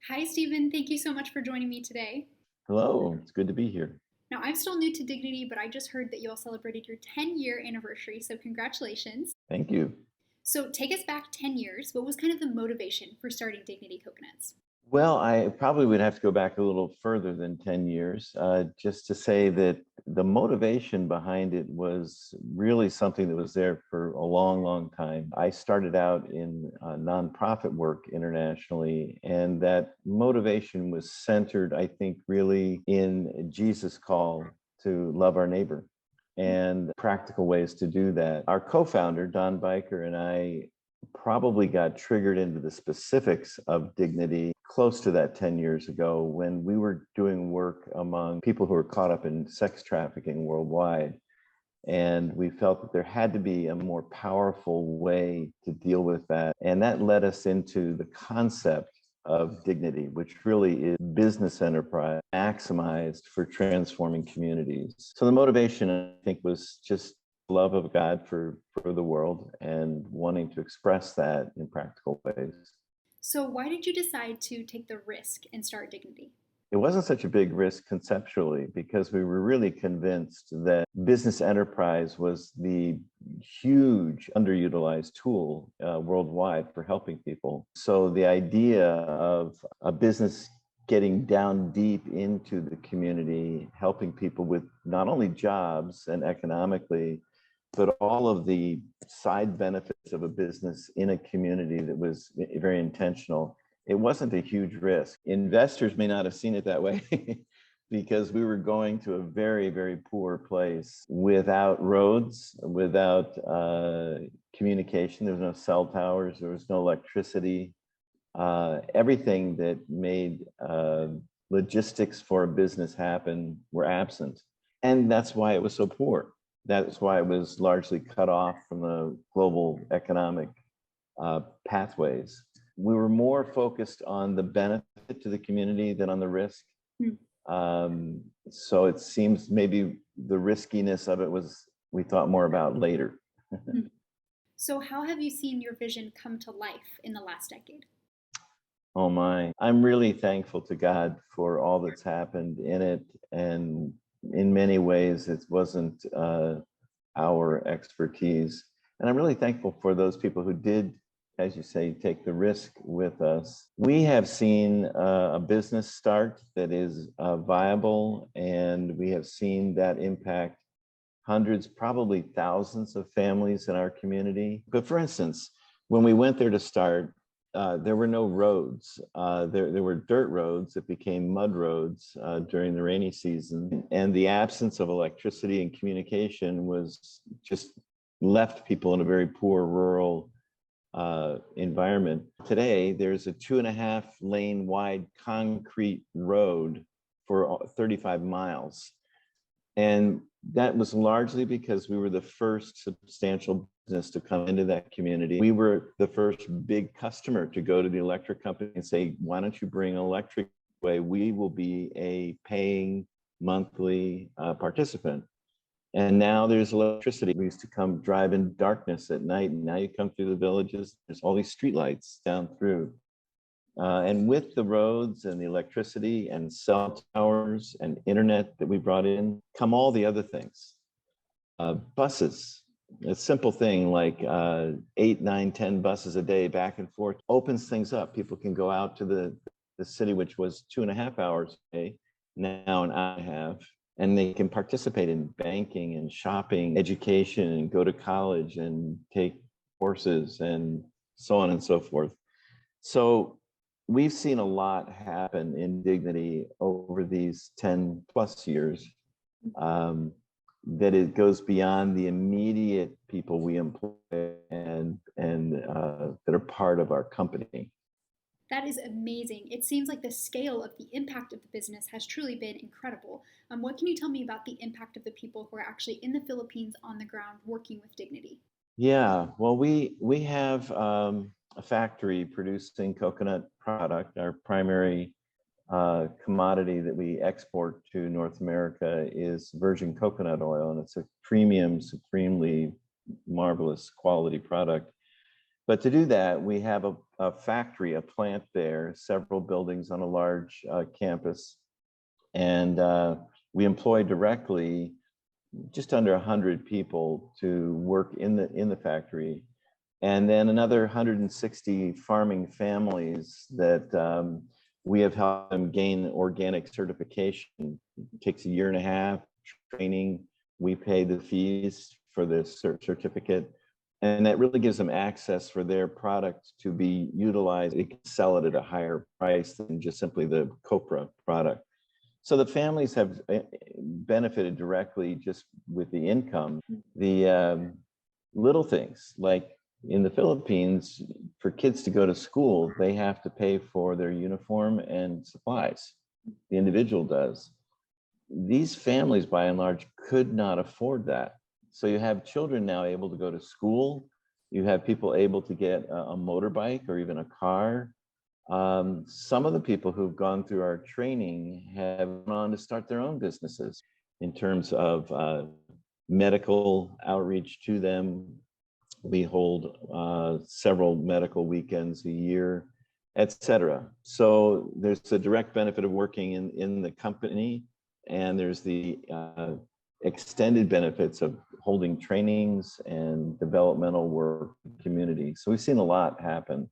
Hi, Stephen. Thank you so much for joining me today. Hello, it's good to be here. Now, I'm still new to Dignity, but I just heard that you all celebrated your 10-year anniversary, so congratulations. Thank you. So, take us back 10 years. What was kind of the motivation for starting Dignity Coconuts? Well, I probably would have to go back a little further than 10 years, just to say that the motivation behind it was really something that was there for a long, long time. I started out in nonprofit work internationally, and that motivation was centered, I think, really in Jesus' call to love our neighbor and practical ways to do that. Our co-founder, Don Biker, and I probably got triggered into the specifics of dignity close to that 10 years ago when we were doing work among people who were caught up in sex trafficking worldwide. And we felt that there had to be a more powerful way to deal with that. And that led us into the concept of dignity, which really is business enterprise maximized for transforming communities. So the motivation, I think, was just love of God for the world and wanting to express that in practical ways. So, why did you decide to take the risk and start Dignity? It wasn't such a big risk conceptually because we were really convinced that business enterprise was the huge underutilized tool worldwide for helping people. So the idea of a business getting down deep into the community, helping people with not only jobs and economically, but all of the side benefits of a business in a community that was very intentional. It wasn't a huge risk. Investors may not have seen it that way because we were going to a very, very poor place without roads, without communication. There was no cell towers, there was no electricity. Everything that made logistics for a business happen were absent. And that's why it was so poor. That's why it was largely cut off from the global economic pathways. We were more focused on the benefit to the community than on the risk. So it seems maybe the riskiness of it was we thought more about later. So, how have you seen your vision come to life in the last decade? Oh my, I'm really thankful to God for all that's happened in it. And in many ways, it wasn't our expertise. And I'm really thankful for those people who did, as you say, take the risk with us. We have seen a business start that is viable, and we have seen that impact hundreds, probably thousands of families in our community. But for instance, when we went there to start, there were no roads. There were dirt roads that became mud roads during the rainy season. And the absence of electricity and communication was just left people in a very poor rural environment. Today, there's a 2.5 lane wide concrete road for 35 miles. And that was largely because we were the first substantial business to come into that community. We were the first big customer to go to the electric company and say, why don't you bring electric away? We will be a paying monthly participant. And now there's electricity. We used to come drive in darkness at night, and now you come through the villages, there's all these streetlights down through. And with the roads and the electricity and cell towers and internet that we brought in, come all the other things. Buses, a simple thing like 8, 9, 10 buses a day back and forth opens things up. People can go out to the city, which was 2.5 hours a day, now an hour and a half, and they can participate in banking and shopping, education, and go to college and take courses and so on and so forth. So we've seen a lot happen in dignity over these 10 plus years, that it goes beyond the immediate people we employ and that are part of our company. That is amazing. It seems like the scale of the impact of the business has truly been incredible. What can you tell me about the impact of the people who are actually in the Philippines on the ground working with Dignity? Yeah, well, we have a factory producing coconut product. Our primary commodity that we export to North America is virgin coconut oil, and it's a premium, supremely marvelous quality product. But to do that, we have a factory, a plant there, several buildings on a large campus, and we employ directly just under 100 people to work in the factory, and then another 160 farming families that we have helped them gain organic certification. It takes a year and a half training. We pay the fees for the certificate, and that really gives them access for their product to be utilized. They can sell it at a higher price than just simply the copra product. So the families have benefited directly just with the income. The little things like in the Philippines, for kids to go to school, they have to pay for their uniform and supplies. The individual does. These families, by and large, could not afford that. So you have children now able to go to school. You have people able to get a motorbike or even a car. Some of the people who've gone through our training have gone on to start their own businesses in terms of medical outreach to them. We hold several medical weekends a year, etc. So there's a direct benefit of working in the company, and there's the extended benefits of holding trainings and developmental work in the community. So we've seen a lot happen.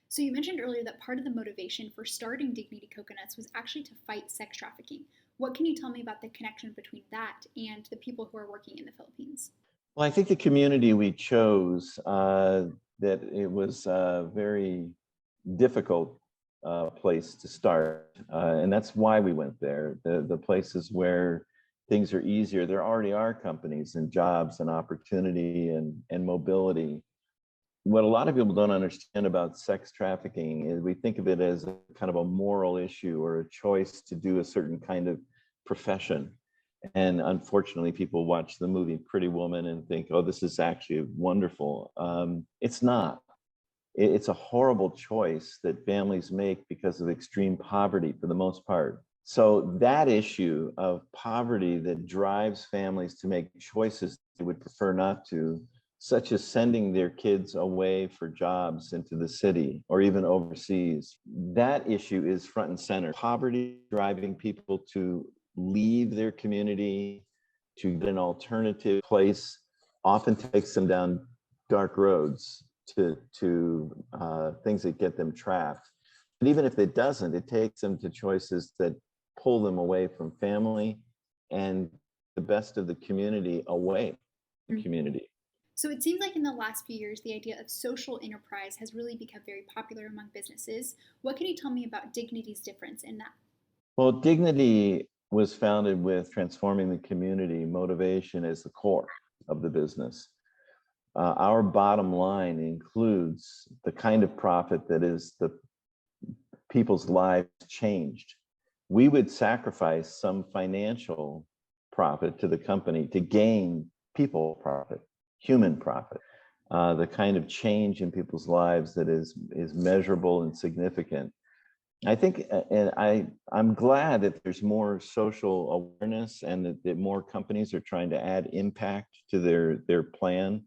So you mentioned earlier that part of the motivation for starting Dignity Coconuts was actually to fight sex trafficking. What can you tell me about the connection between that and the people who are working in the Philippines? Well, I think the community we chose, that it was a very difficult place to start. And that's why we went there. The places where things are easier, there already are companies and jobs and opportunity and mobility. What a lot of people don't understand about sex trafficking is we think of it as a kind of a moral issue or a choice to do a certain kind of profession. And unfortunately, people watch the movie Pretty Woman and think, oh, this is actually wonderful. It's not. It's a horrible choice that families make because of extreme poverty for the most part. So that issue of poverty that drives families to make choices they would prefer not to, such as sending their kids away for jobs into the city or even overseas, that issue is front and center. Poverty driving people to leave their community to get an alternative place often takes them down dark roads to things that get them trapped. But even if it doesn't, it takes them to choices that pull them away from family and the best of the community away from the community. So it seems like in the last few years, the idea of social enterprise has really become very popular among businesses. What can you tell me about Dignity's difference in that? Well, Dignity was founded with transforming the community, motivation as the core of the business. Our bottom line includes the kind of profit that is the people's lives changed. We would sacrifice some financial profit to the company to gain people profit, human profit, the kind of change in people's lives that is measurable and significant. I think, and I'm glad that there's more social awareness and that more companies are trying to add impact to their plan.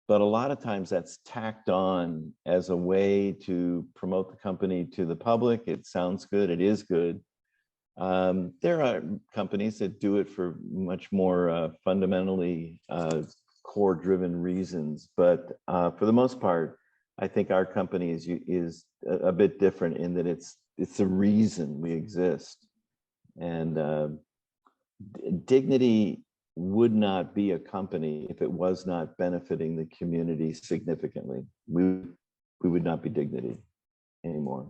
But a lot of times that's tacked on as a way to promote the company to the public. It sounds good. It is good. There are companies that do it for much more fundamentally core-driven reasons. But for the most part, I think our company is a bit different in that it's the reason we exist. And Dignity would not be a company if it was not benefiting the community significantly. We would not be Dignity anymore.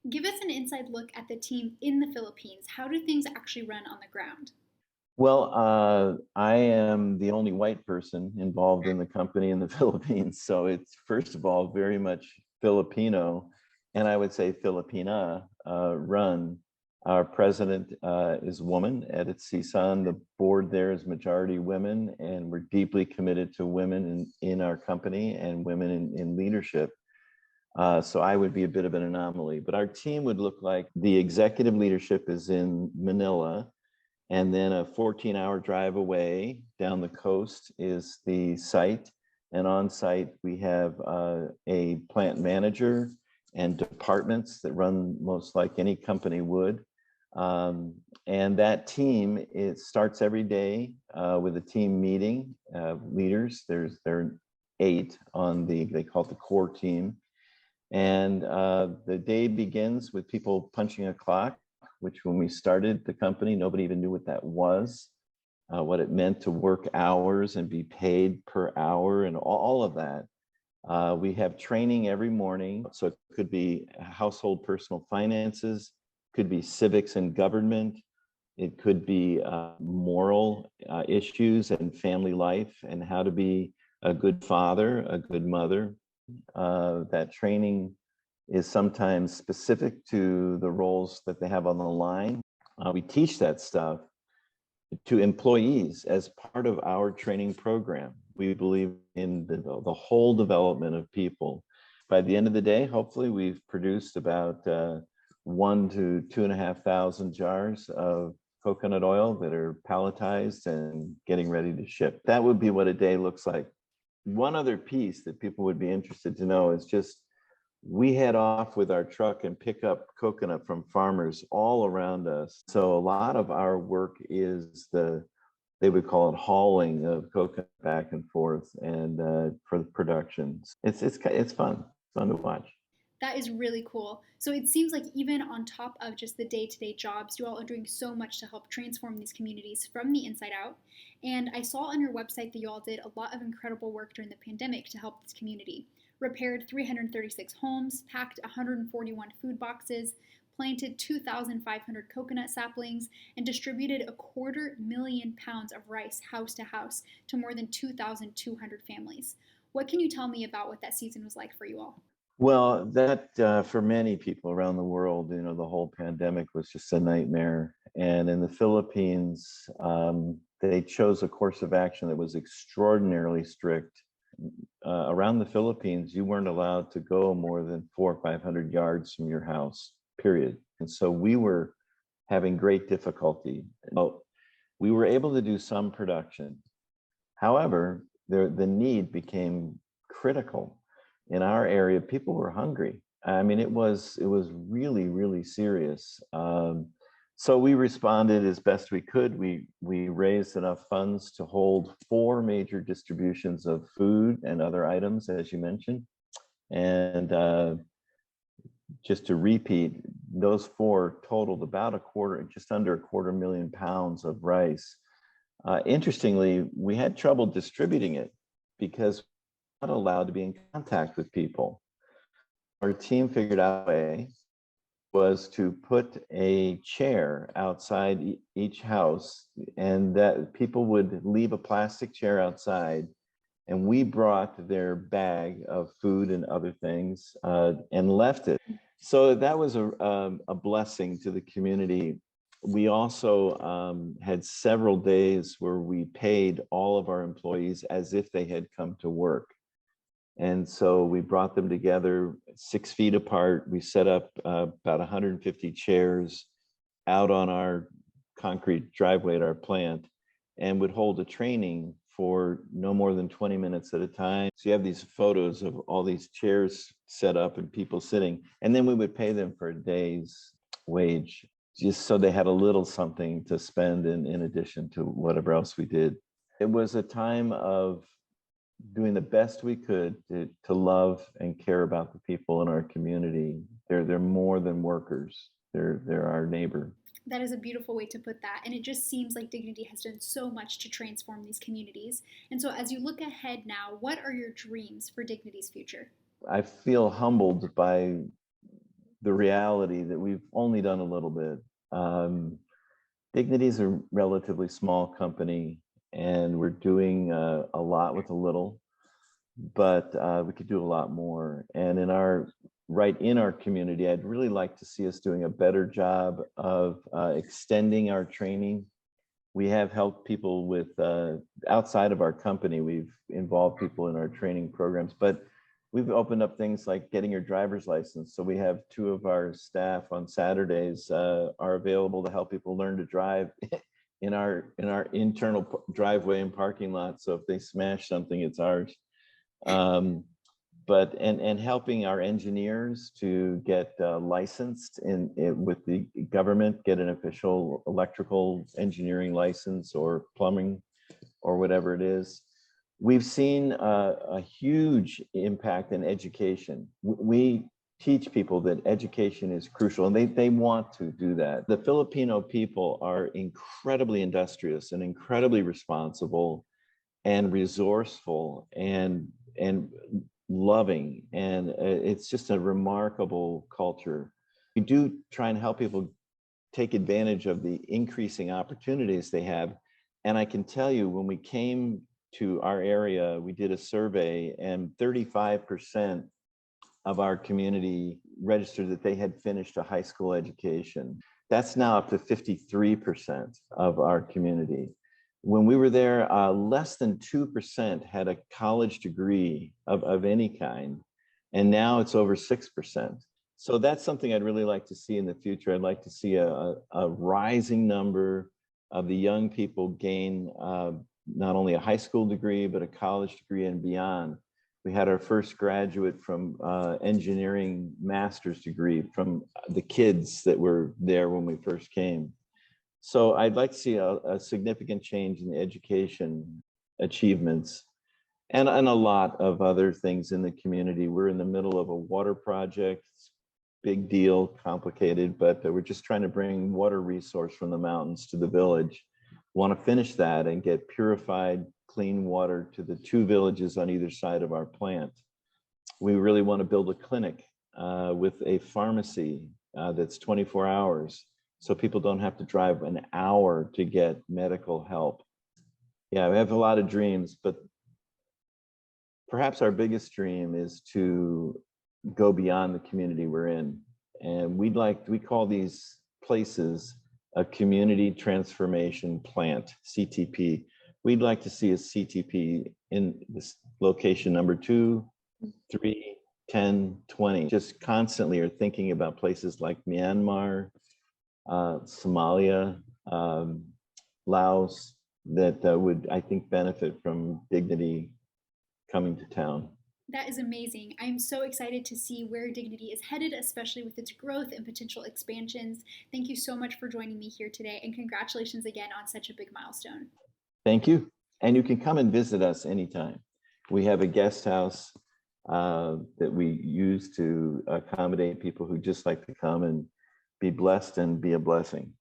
Give us an inside look at the team in the Philippines. How do things actually run on the ground? Well, I am the only white person involved in the company in the Philippines. So it's, first of all, very much Filipino, and I would say Filipina run. Our president is a woman, Edith Cisan. The board there is majority women, and we're deeply committed to women in our company and women in leadership. So I would be a bit of an anomaly, but our team would look like the executive leadership is in Manila, and then a 14-hour drive away down the coast is the site. And on site, we have a plant manager and departments that run most like any company would. Um, and that team, it starts every day with a team meeting, leaders. There are 8 on they call it the core team. And the day begins with people punching a clock, which when we started the company, nobody even knew what that was, what it meant to work hours and be paid per hour and all of that. We have training every morning. So it could be household personal finances, could be civics and government. It could be moral issues and family life and how to be a good father, a good mother. That training is sometimes specific to the roles that they have on the line. We teach that stuff to employees as part of our training program. We believe in the whole development of people. By the end of the day, hopefully we've produced about 1 to 2,500 jars of coconut oil that are palletized and getting ready to ship. That would be what a day looks like. One other piece that people would be interested to know is just we head off with our truck and pick up coconut from farmers all around us. So a lot of our work is they would call it hauling of coconut back and forth and for the productions. It's fun to watch. That is really cool. So it seems like even on top of just the day to day jobs, you all are doing so much to help transform these communities from the inside out. And I saw on your website that you all did a lot of incredible work during the pandemic to help this community. Repaired 336 homes, packed 141 food boxes, planted 2,500 coconut saplings, and distributed 250,000 pounds of rice house to house to more than 2,200 families. What can you tell me about what that season was like for you all? Well, that for many people around the world, the whole pandemic was just a nightmare. And in the Philippines, they chose a course of action that was extraordinarily strict. Around the Philippines, you weren't allowed to go more than 400 or 500 yards from your house, period. And so we were having great difficulty. Well, we were able to do some production. However, the need became critical. In our area, people were hungry. I mean, it was really, really serious. So we responded as best we could. We raised enough funds to hold 4 major distributions of food and other items, as you mentioned. And just to repeat, those 4 totaled about just under 250,000 pounds of rice. Interestingly, we had trouble distributing it because we're not allowed to be in contact with people. Our team figured out a way was to put a chair outside each house, and that people would leave a plastic chair outside, and we brought their bag of food and other things and left it. So that was a blessing to the community. We also had several days where we paid all of our employees as if they had come to work. And so we brought them together 6 feet apart. We set up about 150 chairs out on our concrete driveway at our plant and would hold a training for no more than 20 minutes at a time. So you have these photos of all these chairs set up and people sitting, and then we would pay them for a day's wage, just so they had a little something to spend in addition to whatever else we did. It was a time of doing the best we could to love and care about the people in our community. They're more than workers. They're our neighbor. That is a beautiful way to put that. And it just seems like Dignity has done so much to transform these communities. And so, as you look ahead now, what are your dreams for Dignity's future? I feel humbled by the reality that we've only done a little bit. Dignity is a relatively small company, and we're doing a lot with a little, but we could do a lot more. And right in our community, I'd really like to see us doing a better job of extending our training. We have helped people with outside of our company. We've involved people in our training programs, but we've opened up things like getting your driver's license. So we have 2 of our staff on Saturdays are available to help people learn to drive in our internal driveway and parking lot. So if they smash something, it's ours. But helping our engineers to get licensed with the government, get an official electrical engineering license or plumbing or whatever it is. We've seen a huge impact in education. We teach people that education is crucial, and they want to do that. The Filipino people are incredibly industrious and incredibly responsible and resourceful and loving, and it's just a remarkable culture. We do try and help people take advantage of the increasing opportunities they have. And I can tell you, when we came to our area, we did a survey, and 35% of our community registered that they had finished a high school education. That's now up to 53% of our community. When we were there, less than 2% had a college degree of any kind, and now it's over 6%. So that's something I'd really like to see in the future. I'd like to see a rising number of the young people gain not only a high school degree, but a college degree and beyond. We had our first graduate from engineering master's degree from the kids that were there when we first came. So I'd like to see a significant change in the education achievements and a lot of other things in the community. We're in the middle of a water project. It's a big deal, complicated, but we're just trying to bring water resource from the mountains to the village. Want to finish that and get purified, clean water to the 2 villages on either side of our plant. We really want to build a clinic with a pharmacy that's 24 hours, so people don't have to drive an hour to get medical help. Yeah, we have a lot of dreams, but perhaps our biggest dream is to go beyond the community we're in. And we call these places a community transformation plant, CTP. We'd like to see a CTP in this location number 2, 3, 10, 20. Just constantly are thinking about places like Myanmar, Somalia, Laos, that would, I think, benefit from Dignity coming to town. That is amazing. I'm so excited to see where Dignity is headed, especially with its growth and potential expansions. Thank you so much for joining me here today, and congratulations again on such a big milestone. Thank you. And you can come and visit us anytime. We have a guest house that we use to accommodate people who just like to come and be blessed and be a blessing.